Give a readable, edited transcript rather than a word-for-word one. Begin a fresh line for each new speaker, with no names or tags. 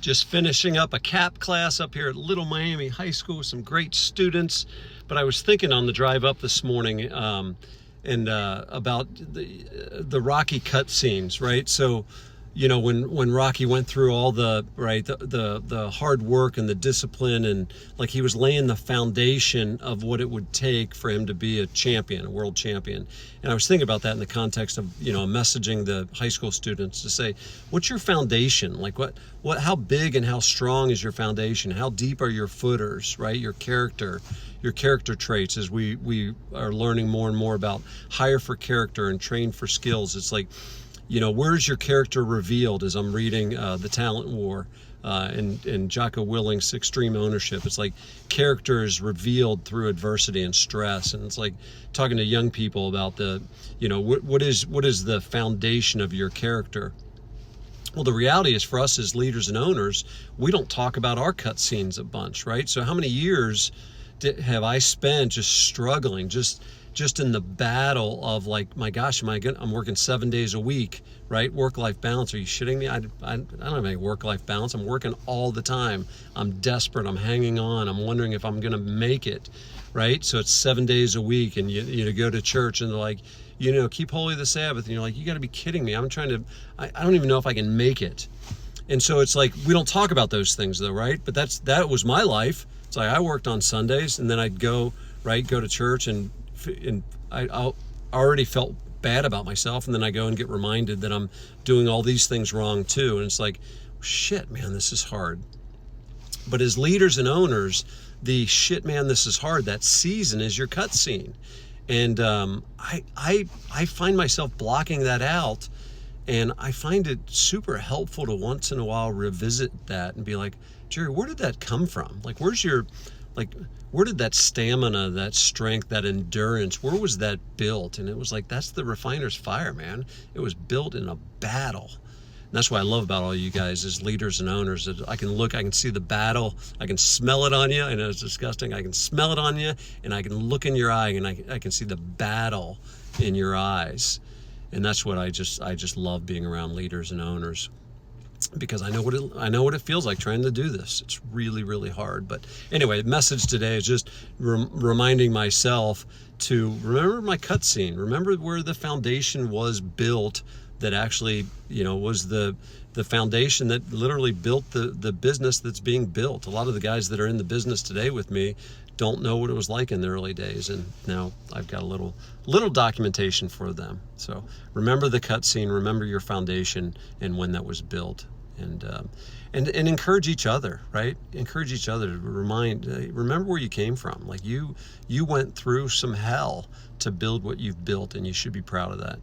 Just finishing up a CAP class up here at Little Miami High School with some great students. But I was thinking on the drive up this morning about the Rocky cut scenes, right? So, you know, when Rocky went through all the hard work and the discipline, and like he was laying the foundation of what it would take for him to be a champion, a world champion. And I was thinking about that in the context of, you know, messaging the high school students to say, what's your foundation? Like how big and how strong is your foundation? How deep are your footers, right? Your character traits, as we are learning more and more about hire for character and train for skills. It's like, you know, where's your character revealed? As I'm reading The Talent War and Jocko Willink's Extreme Ownership, it's like character is revealed through adversity and stress. And it's like talking to young people about what is the foundation of your character? Well, the reality is for us as leaders and owners, we don't talk about our cut scenes a bunch, right? So how many years have I spent just struggling, just in the battle of like, my gosh, I'm working 7 days a week, right? Work-life balance. Are you shitting me? I don't have any work-life balance. I'm working all the time. I'm desperate. I'm hanging on. I'm wondering if I'm going to make it, right? So it's 7 days a week, and you go to church and they're like, you know, keep holy the Sabbath. And you're like, you got to be kidding me. I don't even know if I can make it. And so it's like, we don't talk about those things though, right? But that was my life. It's like I worked on Sundays, and then I'd go to church, and I already felt bad about myself, and then I go and get reminded that I'm doing all these things wrong too, and it's like, shit, man, this is hard. But as leaders and owners, the shit, man, this is hard, that season is your cut scene. And I find myself blocking that out, and I find it super helpful to once in a while revisit that and be like, Jerry, where did that come from? Like, where did that stamina, that strength, that endurance, where was that built? And it was like, that's the refiner's fire, man. It was built in a battle. And that's what I love about all you guys as leaders and owners, that I can see the battle, I can smell it on you, and it's disgusting. I can smell it on you, and I can look in your eye, and I can see the battle in your eyes. And that's what I just love being around leaders and owners, because I know what it feels like trying to do this. It's really, really hard. But anyway, the message today is just reminding myself to remember my cut scene. Remember where the foundation was built, that actually, you know, was the foundation that literally built the business that's being built. A lot of the guys that are in the business today with me don't know what it was like in the early days, and now I've got a little documentation for them. So remember the cut scene, remember your foundation and when that was built, and encourage each other, right? Encourage each other to remember where you came from. Like you went through some hell to build what you've built, and you should be proud of that.